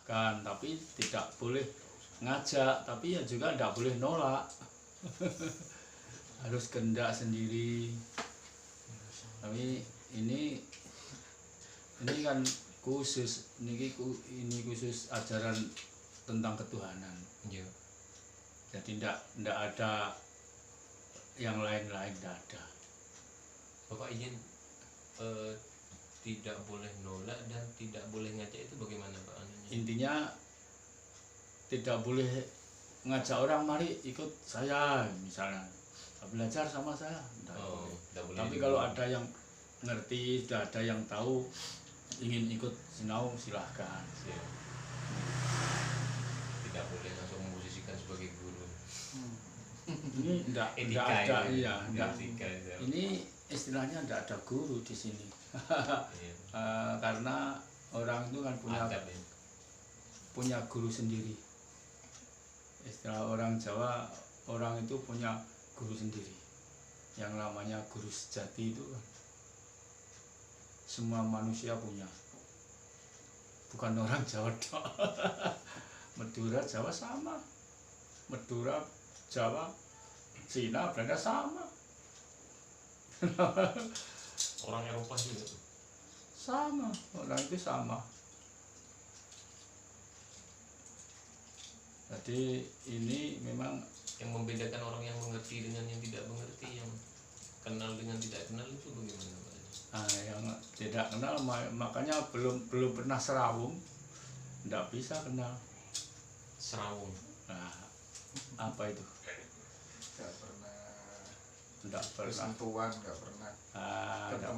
silahkan, tapi tidak boleh ngajak, tapi ya juga tidak boleh nolak. Harus kehendak sendiri. Tapi ini kan khusus, ini khusus ajaran tentang ketuhanan. Iya. Jadi tidak ada yang lain-lain, tidak ada. Bapak izin tidak boleh nolak dan tidak boleh ngajak itu bagaimana Pak? Intinya tidak boleh ngajak orang mari ikut saya misalnya, belajar sama saya, tidak boleh. Boleh. Tapi kalau ada yang ngerti, sudah ada yang tahu, ingin ikut sinau, silahkan. Tidak boleh langsung memposisikan sebagai guru. Ini tidak ada, iya, ini istilahnya tidak ada guru di sini. Karena orang itu kan punya guru sendiri. Istilah orang Jawa, orang itu punya guru sendiri. Yang namanya guru sejati itu semua manusia punya, bukan orang Jawa tok. Madura Jawa sama, Madura Jawa Cina Belanda sama. Orang Eropa juga sama, orang itu sama. Jadi ini memang yang membedakan orang yang mengerti dengan yang tidak mengerti, yang kenal dengan tidak kenal itu bagaimana Pak? Yang tidak kenal makanya belum pernah serawung, tidak bisa kenal. Serawung. Apa itu? Tidak pernah sentuhan, tidak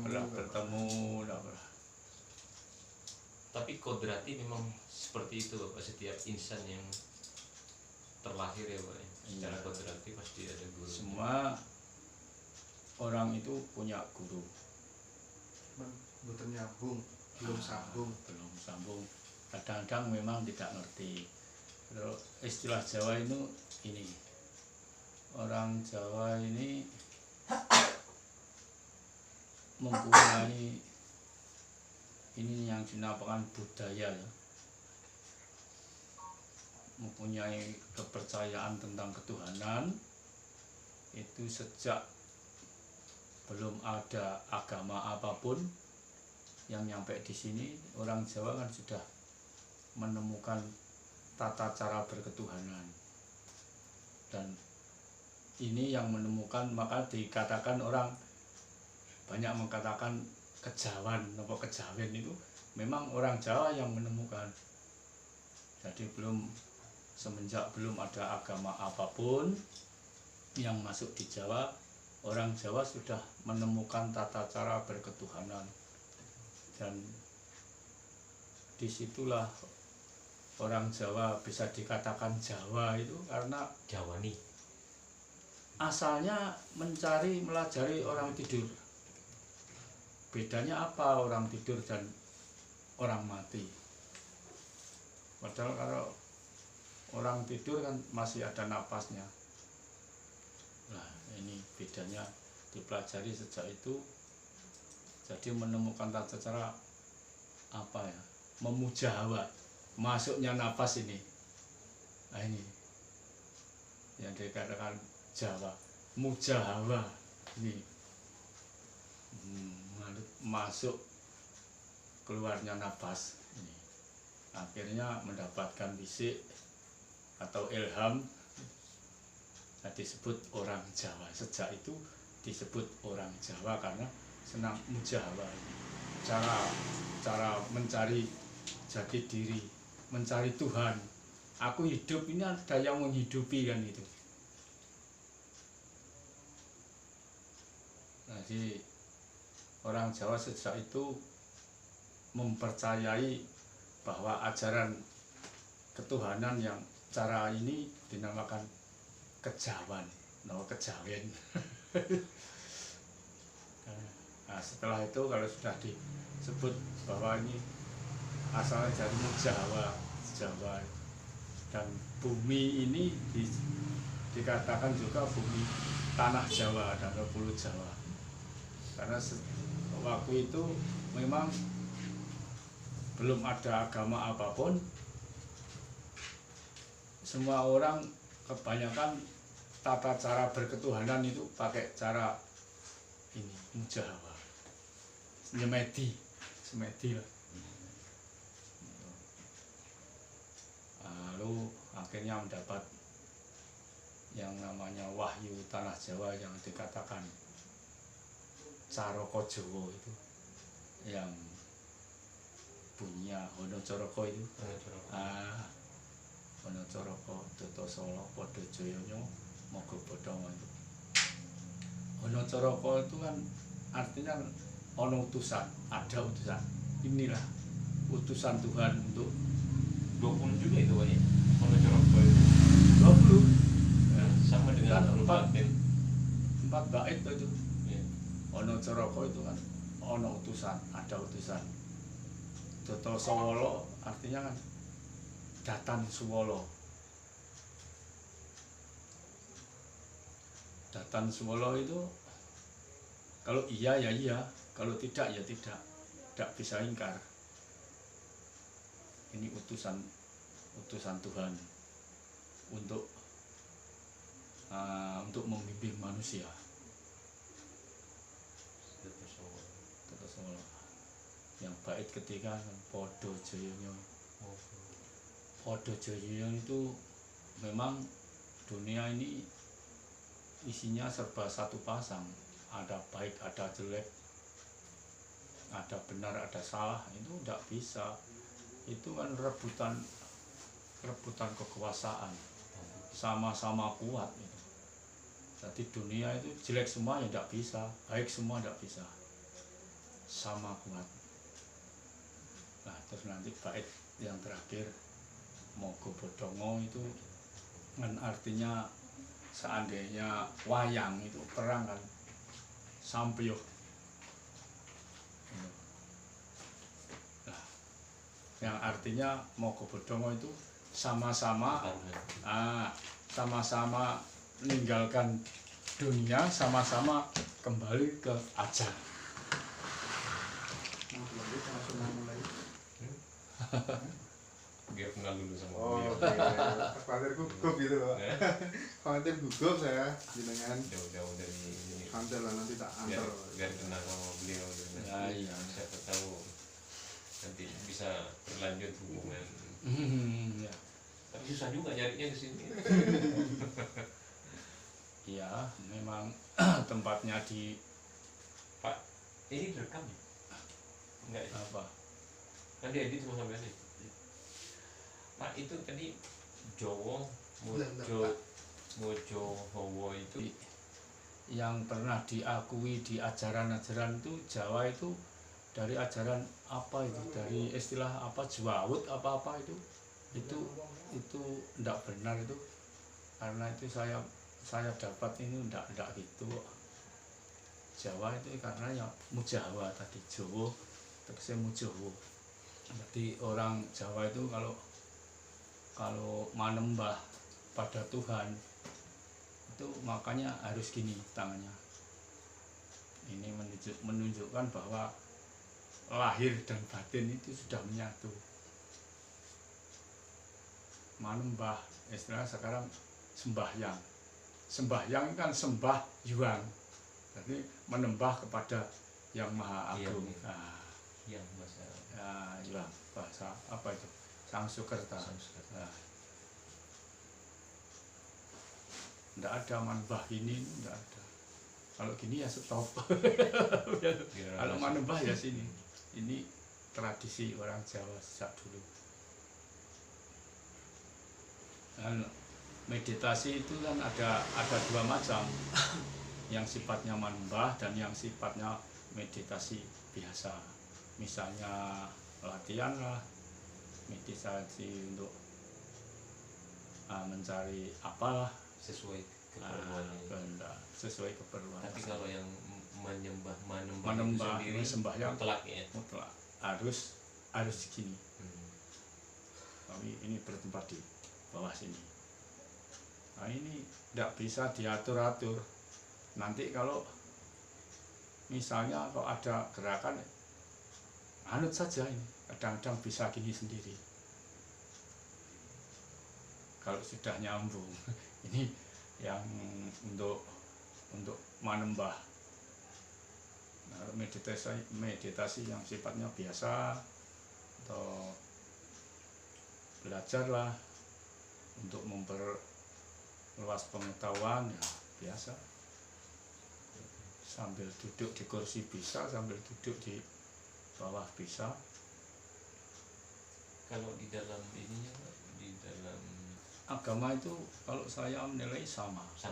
pernah bertemu, tidak pernah. Tapi kodrati memang seperti itu Bapak, setiap insan yang terlahir ya Pak, secara kodrati pasti ada guru. Semua orang itu punya guru. Betul nyambung, belum sambung. Kadang-kadang memang tidak ngerti. Kalau istilah Jawa itu ini, orang Jawa ini mempunyai ini yang dinamakan budaya ya, mempunyai kepercayaan tentang ketuhanan itu sejak belum ada agama apapun yang nyampe di sini. Orang Jawa kan sudah menemukan tata cara berketuhanan, dan ini yang menemukan, maka dikatakan orang banyak mengatakan kejawan, kejawen itu memang orang Jawa yang menemukan. Jadi semenjak belum ada agama apapun yang masuk di Jawa, orang Jawa sudah menemukan tata cara berketuhanan, dan disitulah orang Jawa bisa dikatakan Jawa itu karena Jawani. Asalnya melajari orang tidur. Bedanya apa orang tidur dan orang mati? Padahal kalau orang tidur kan masih ada napasnya. Nah, ini bedanya, dipelajari sejak itu. Jadi menemukan tata cara apa ya? Memuja masuknya napas ini. Nah, ini yang dikatakan Jawa, mujahawa ini, masuk keluarnya nafas ini, akhirnya mendapatkan bisik atau ilham. Nah, disebut orang Jawa. Sejak itu disebut orang Jawa karena senang mujahawa ini, cara mencari jati diri, mencari Tuhan. Aku hidup ini ada yang menghidupi kan itu. Jadi orang Jawa sejak itu mempercayai bahwa ajaran ketuhanan yang cara ini dinamakan kejawan, kejawen. Nah, setelah itu kalau sudah disebut bahwa ini asalnya dari Jawa, dan bumi ini dikatakan juga bumi tanah Jawa dan pulau Jawa. Karena waktu itu memang belum ada agama apapun, semua orang kebanyakan tata cara berketuhanan itu pakai cara ini mujahawa, semedi lah. Lalu akhirnya mendapat yang namanya wahyu tanah Jawa yang dikatakan Caraka Jawa itu, yang bunyinya Hono Caraka itu. Hono Caraka Tata Sala Padha Jayanya Moga Bodhonga itu. Hono Caraka itu kan artinya ono utusan, ada utusan. Inilah utusan Tuhan untuk 20 juga itu Pak ya. Hono Caraka itu 20 ya, sama dengan kan Al Batin. 4 bait itu. Ya. Hono Caraka itu kan ono utusan, ada utusan. Tata Sala artinya kan Datan Suwala. Datan Suwala itu kalau iya ya iya, kalau tidak ya tidak bisa ingkar. Ini utusan Tuhan untuk membimbing manusia. Tata Sala. Yang bait ketiga kan Padha Jayanya. Padha Jayanya itu memang dunia ini isinya serba satu pasang, ada baik ada jelek, ada benar ada salah, itu tidak bisa. Itu kan rebutan kekuasaan, sama-sama kuat itu. Jadi dunia itu jelek semua ya tidak bisa, baik semua tidak bisa, sama kuat. Nah terus nanti bait yang terakhir Moga Bodhonga itu kan artinya seandainya wayang itu perang kan sampyuh. Nah, yang artinya Moga Bodhonga itu sama-sama meninggalkan dunia, sama-sama kembali ke ajal. Biar kenal dulu sama Oh, beliau. khawatir gugup gitu Pak. Khawatir gugup saya jenengan. Jauh-jauh dari ini. Santai lah nanti tak antar. Biar kenal sama beliau. Ya, iya. Siapa tahu nanti bisa berlanjut hubungan. Ya. Tapi susah juga nyarinya di sini. Iya, memang tempatnya di Pak, ini direkam ya? Enggak ya? apa? Kan diedit sama sampean nih. Pak itu tadi Jawa Mojo Hawa itu yang pernah diakui di ajaran-ajaran itu Jawa itu dari ajaran apa itu, dari istilah apa Jawawut apa itu tidak benar itu, karena itu saya dapat ini tidak gitu. Jawa itu karena ya Mujawa tadi, Jawa tegese Mujawa. Jadi orang Jawa itu kalau manembah pada Tuhan itu makanya harus gini tangannya. Ini menunjukkan bahwa lahir dan batin itu sudah menyatu. Manembah istilah sekarang sembahyang. Sembahyang kan sembah yuang. Jadi menembah kepada yang Maha Agung. Iya. Nah, yang bahasa ya, yuang bahasa apa itu? Sangsukerta. Nah, tidak ada manembah ini, tidak ada. Kalau gini ya stop. Kalau manembah ya sini. Ini tradisi orang Jawa sejak dulu. Dan meditasi itu kan ada dua macam, yang sifatnya manembah dan yang sifatnya meditasi biasa. Misalnya latihan lah, meditasi untuk mencari apalah sesuai keperluan. Sesuai keperluan. Tapi kalau yang manembah itu sendiri sembahyang mutlak ya. Mutlak harus gini. Tapi ini bertempat di bawah sini. Nah ini tidak bisa diatur-atur. Nanti kalau misalnya kalau ada gerakan, anut saja ini. Kadang-kadang bisa gini sendiri. kalau sudah nyambung. Ini yang untuk menambah. Nah, meditasi yang sifatnya biasa atau belajarlah untuk memperluas pengetahuan ya biasa. Sambil duduk di kursi bisa, sambil duduk di bawah bisa. Kalau di dalam ininya Pak, di dalam Agama itu kalau saya menilai sama aja.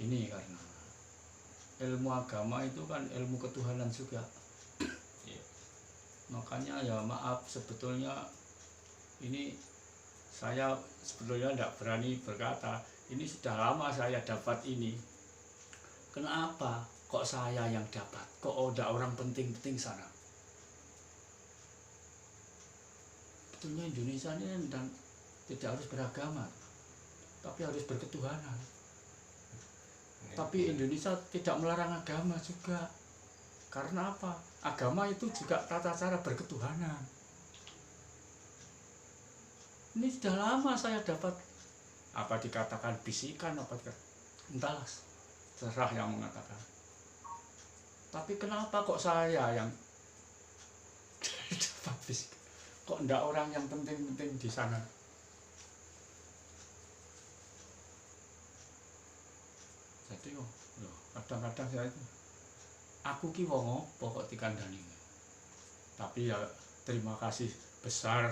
ini, karena ilmu agama itu kan ilmu ketuhanan juga. Iya. Makanya ya maaf, sebetulnya ini saya sebetulnya tidak berani berkata ini sudah lama saya dapat ini. Kenapa kok saya yang dapat, kok ada orang penting-penting sana? Sebetulnya Indonesia ini dan tidak harus beragama, tapi harus berketuhanan. Tapi Indonesia tidak melarang agama juga. Karena apa? Agama itu juga tata cara berketuhanan. Ini sudah lama saya dapat, apa dikatakan bisikan, apa entahlah, terserah yang mengatakan. Tapi kenapa kok saya yang dapat bisikan? Kok enggak orang yang penting-penting di sana? Jadi kadang-kadang saya itu, aku ki wong apa kok dikandani. Tapi ya terima kasih besar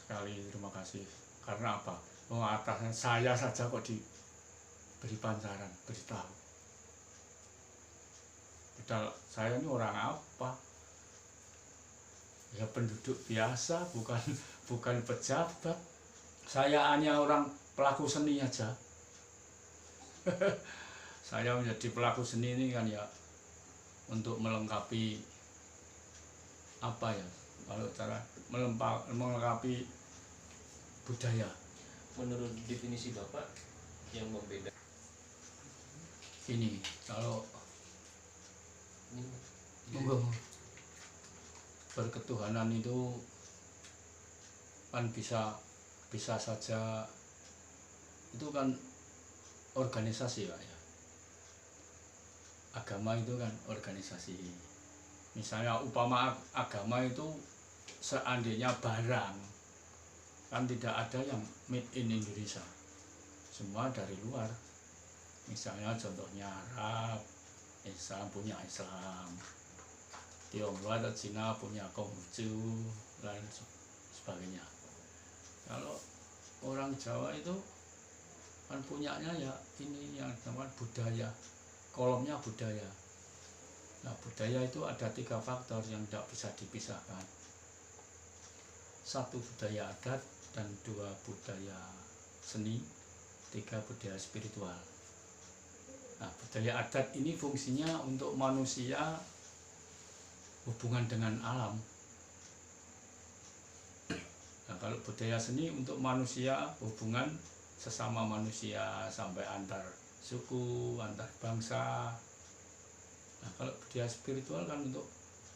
sekali, terima kasih. Karena apa? Atasnya saya saja kok diberi pancaran, beritahu. Padahal saya ini orang apa? Ya penduduk biasa, bukan pejabat. Saya hanya orang pelaku seni aja. Saya menjadi pelaku seni ini kan ya untuk melengkapi apa ya, kalau cara melengkapi budaya. Menurut definisi Bapak yang membeda Ini kalau ini berketuhanan itu kan bisa saja itu kan organisasi Pak ya. Agama itu kan organisasi. Misalnya upama agama itu seandainya barang, kan tidak ada yang made in Indonesia, semua dari luar. Misalnya contohnya Arab, Islam punya Islam, Tionghoa atau Cina punya Konghucu, lain sebagainya. Kalau orang Jawa itu kan punyanya ya ini yang namanya budaya, kolomnya budaya. Nah, budaya itu ada 3 faktor yang tidak bisa dipisahkan. 1 budaya adat, dan 2 budaya seni, 3 budaya spiritual. Nah, budaya adat ini fungsinya untuk manusia hubungan dengan alam. Nah, kalau budaya seni untuk manusia hubungan sesama manusia sampai antar suku, antar bangsa. Nah, kalau budaya spiritual kan untuk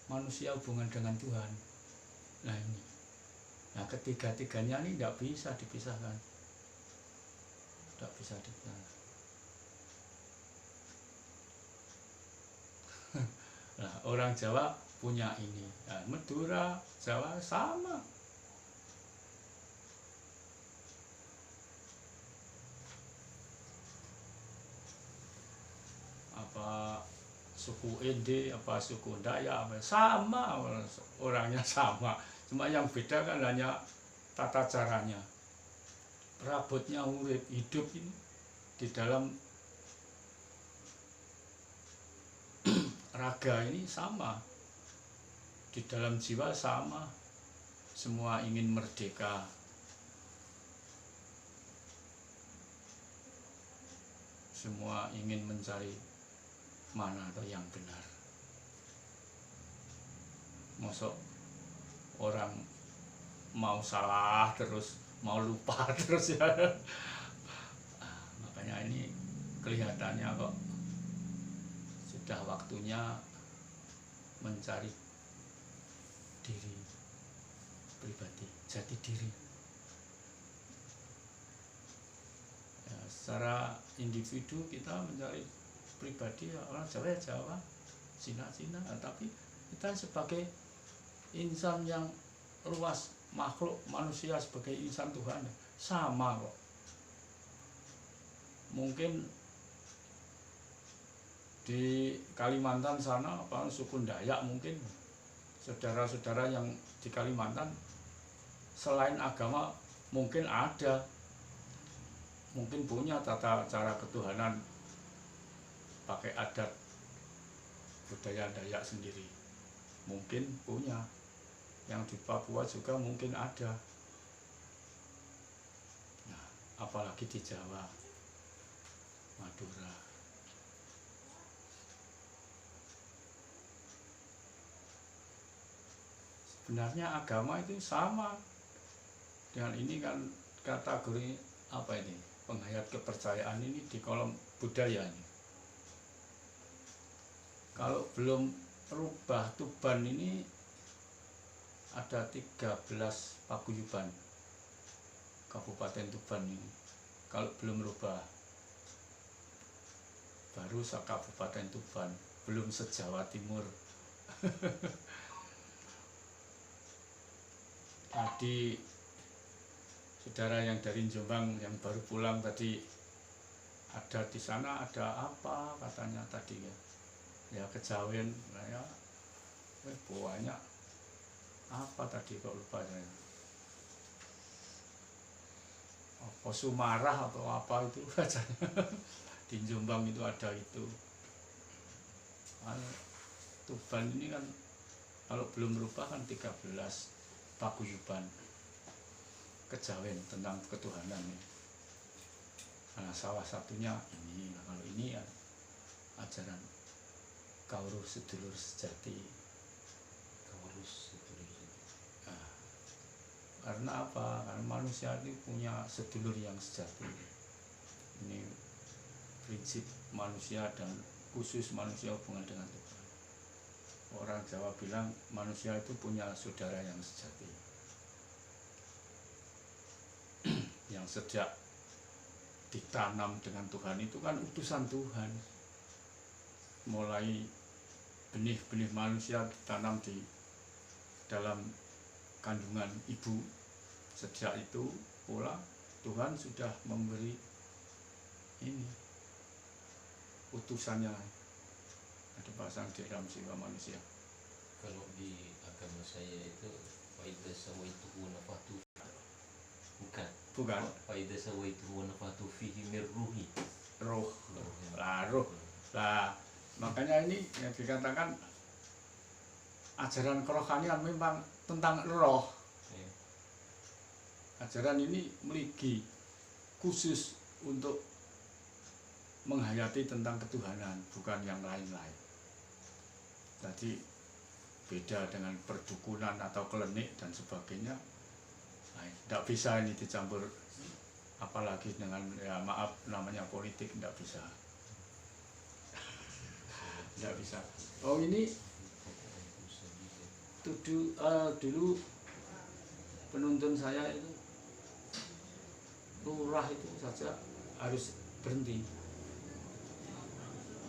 manusia hubungan dengan Tuhan. Nah ini, nah ketiga-tiganya ini tidak bisa dipisahkan, tidak bisa dipisahkan. Nah, orang Jawa punya ini, nah, Madura, Jawa sama. Apa suku Ende, apa suku Dayak, apa sama, orangnya sama, cuma yang beda kan hanya tata caranya, perabotnya, urip hidup ini di dalam raga ini sama, di dalam jiwa sama, semua ingin merdeka, semua ingin mencari mana atau yang benar. Mosok orang mau salah terus, mau lupa terus ya. Makanya ini kelihatannya kok sudah waktunya mencari diri pribadi, jati diri. secara individu kita mencari pribadi ya, orang Jawa ya Jawa, Cina Cina, tapi kita sebagai insan yang luas, makhluk manusia sebagai insan Tuhan sama kok. Mungkin di Kalimantan sana apa suku Dayak, mungkin saudara-saudara yang di Kalimantan selain agama mungkin ada, mungkin punya tata cara ketuhanan pakai adat budaya Dayak sendiri, mungkin punya. Yang di Papua juga mungkin ada. Nah, apalagi di Jawa, Madura. Sebenarnya agama itu sama dengan ini kan, kategori apa ini, penghayat kepercayaan ini di kolom budaya ini. Kalau belum rubah Tuban ini ada 13 paguyuban Kabupaten Tuban ini. Kalau belum rubah, baru se-Kabupaten Tuban, belum se-Jawa Timur. Tadi saudara yang dari Jombang yang baru pulang tadi, ada di sana ada apa katanya tadi ya kejawen, nah ya banyak apa tadi kok lupa saya, apa Sumarah atau apa itu katanya. Di Jombang itu ada itu. Tuban ini kan kalau belum berubah kan 13 paguyuban kejawen tentang ketuhanan ini. Nah, salah satunya ini, kalau ini ya ajaran Kawruh Sedulur Sejati. Kawruh Sedulur Sejati. Nah, karena apa? Karena manusia itu punya sedulur yang sejati. Ini prinsip manusia dan khusus manusia hubungan dengan Tuhan. Orang Jawa bilang manusia itu punya saudara yang sejati. Yang sejak ditanam dengan Tuhan itu kan utusan Tuhan. Mulai benih-benih manusia ditanam di dalam kandungan ibu, sejak itu pula Tuhan sudah memberi ini utusannya, ada pasang di dalam jiwa manusia. Kalau di agama saya itu faida sawaitu nafatu, bukan faida sawaitu nafatu fihi mirruhi, roh lah. Makanya ini yang dikatakan ajaran kerohanian memang tentang roh. Ajaran ini meligi khusus untuk menghayati tentang ketuhanan, bukan yang lain-lain. Tadi beda dengan perdukunan atau klenik dan sebagainya. Tidak bisa ini dicampur, apalagi dengan ya maaf namanya politik, tidak bisa. Tidak bisa. Oh ini dulu penuntun saya itu lurah itu saja harus berhenti.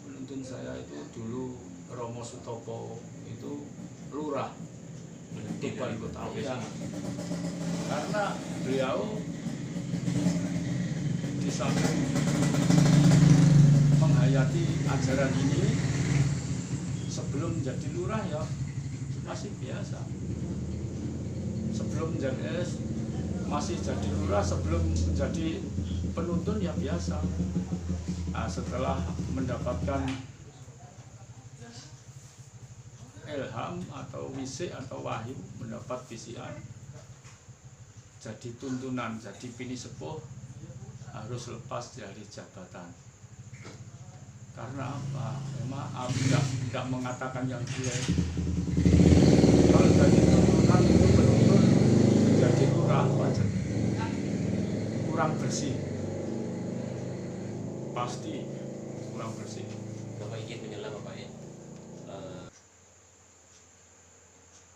Penuntun saya itu dulu Romo Sutopo itu lurah Tuban Kota ya. Karena beliau di samping menghayati ajaran ini, sebelum menjadi lurah ya masih biasa. Sebelum menjadi masih jadi lurah, sebelum menjadi penuntun ya biasa. Nah, setelah mendapatkan ilham atau wisik atau wahyu, mendapat visian, jadi tuntunan, jadi pini sepuh, harus lepas dari jabatan. Karena apa? Memang tidak mengatakan yang jelek. Kalau jadi tuntunan itu betul-betul menjadi lurah, kurang bersih, pasti kurang bersih. Bapak ingin menyelam Bapak ya?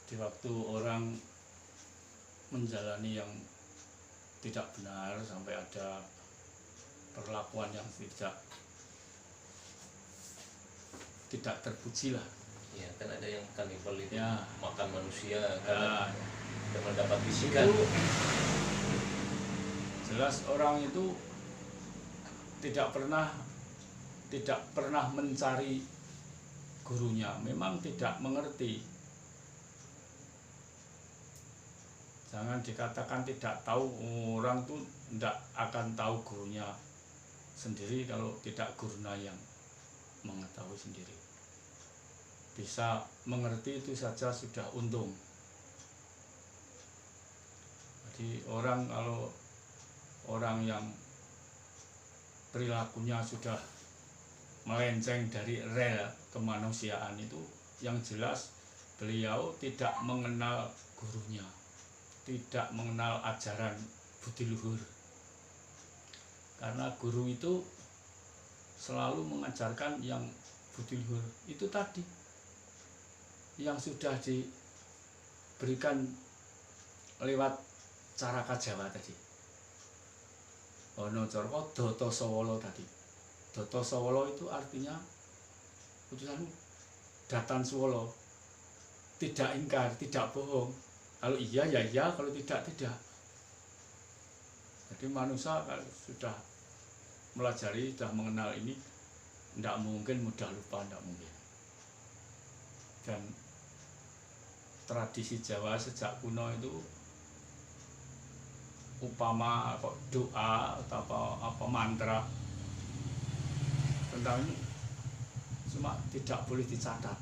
Di waktu orang menjalani yang tidak benar, sampai ada perlakuan yang tidak terpuji lah. Ya kan ada yang kanibal itu Ya. makan manusia Ya, karena mendapat bisikan. itu jelas orang itu tidak pernah mencari gurunya, memang tidak mengerti. Jangan dikatakan tidak tahu, orang tuh tidak akan tahu gurunya sendiri kalau tidak gurunya yang mengetahui sendiri. Bisa mengerti itu saja sudah untung. Jadi kalau orang yang perilakunya sudah melenceng dari rel kemanusiaan itu, yang jelas beliau tidak mengenal gurunya, tidak mengenal ajaran budi luhur. Karena guru itu selalu mengajarkan yang budi luhur itu tadi, yang sudah diberikan lewat cara Jawa tadi. Ono Corko Doto Sawolo tadi. Doto Sawolo itu artinya putusan datan Swolo, tidak ingkar, tidak bohong. Kalau iya ya iya, kalau tidak tidak. Jadi manusia kalau sudah melajari, sudah mengenal ini, tidak mungkin mudah lupa, tidak mungkin. Dan tradisi Jawa sejak kuno itu upama doa atau apa mantra tentang ini cuma tidak boleh dicatat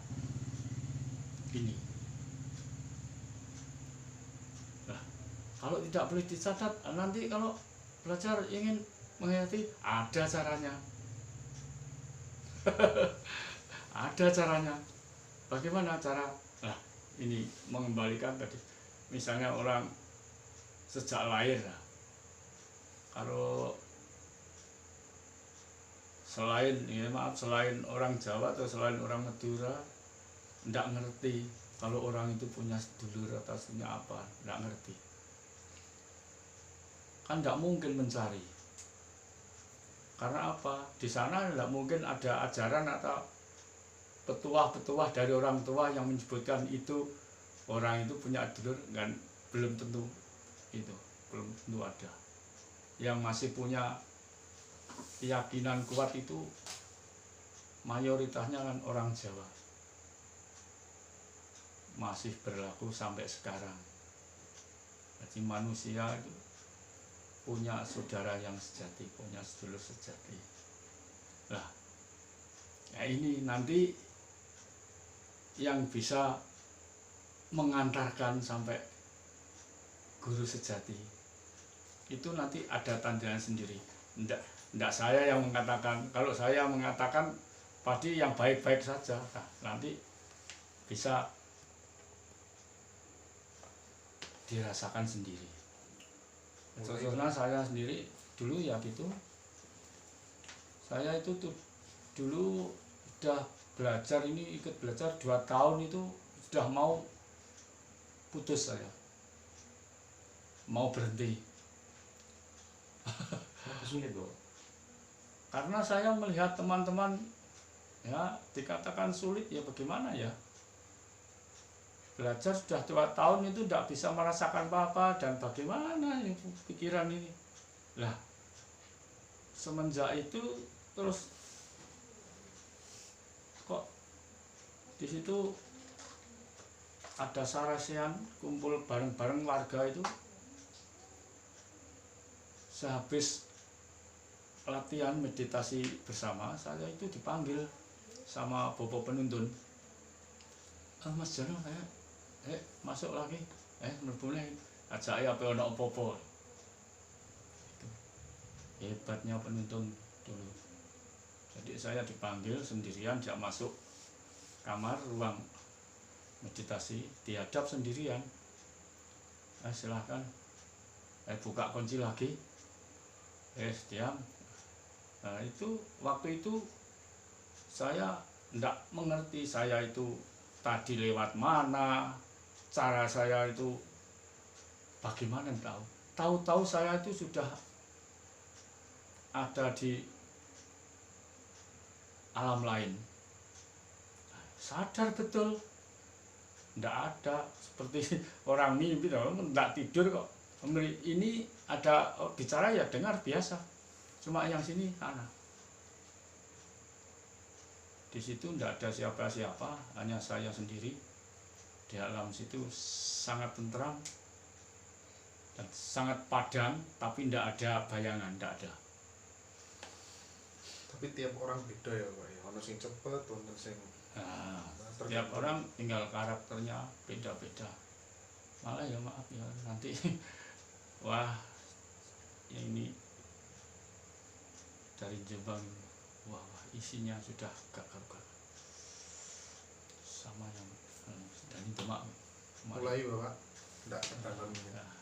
ini. Nah, kalau tidak boleh dicatat, nanti kalau belajar ingin mengerti, ada caranya. Ada caranya. Bagaimana cara? Nah, ini mengembalikan tadi. Misalnya orang sejak lahir, kalau selain orang Jawa atau selain orang Madura, tidak ngerti kalau orang itu punya sedulur atau punya apa, tidak ngerti. Kan tidak mungkin mencari. Karena apa? Di sana tidak mungkin ada ajaran atau petuah-petuah dari orang tua yang menyebutkan itu orang itu punya sedulur, kan belum tentu itu, belum tentu ada. Yang masih punya keyakinan kuat itu mayoritasnya kan orang Jawa, masih berlaku sampai sekarang. Jadi manusia itu punya saudara yang sejati, punya sedulur sejati. Nah, ya ini nanti yang bisa mengantarkan sampai guru sejati itu nanti ada tandanya sendiri. Tidak saya yang mengatakan. Kalau saya mengatakan pasti yang baik-baik saja, nah, nanti bisa dirasakan sendiri. Contohnya saya sendiri dulu ya gitu. Saya itu tuh dulu udah belajar, ini ikut belajar 2 tahun itu sudah mau putus saya. Mau berhenti. Sulit dong. Karena saya melihat teman-teman ya dikatakan sulit, ya bagaimana ya. Belajar sudah 2 tahun itu tidak bisa merasakan apa-apa, dan bagaimana ini pikiran ini. Lah, semenjak itu terus kok di situ ada sarasean, kumpul bareng-bareng warga itu. Sehabis latihan meditasi bersama, saya itu dipanggil sama Bopo penuntun. Mas Jono, masuk lagi, mlebu ajak apa ono apa-apa. Hebatnya penuntun dulu. Jadi saya dipanggil sendirian, dia masuk kamar ruang meditasi, dihadap sendirian. Silahkan, buka kunci lagi. Diam. Nah, itu waktu itu saya tidak mengerti saya itu tadi lewat mana, cara saya itu bagaimana tahu. Tahu-tahu saya itu sudah ada di alam lain. Sadar betul, tidak ada seperti orang mimpi, tidak tidur kok. Ini ada bicara ya dengar biasa, cuma yang sini anak. Di situ tidak ada siapa-siapa, hanya saya sendiri. Di alam situ sangat tentram dan sangat padam, tapi tidak ada bayangan, tidak ada. Tapi tiap orang beda ya Pak ya, ono sing cepet, ono sing Tiap orang tinggal karakternya beda-beda. Malah ya maaf ya nanti wah ini dari Jepang, wah isinya sudah gak karuan sama yang dan itu mak mulai Bapak ndak kedalam. ya.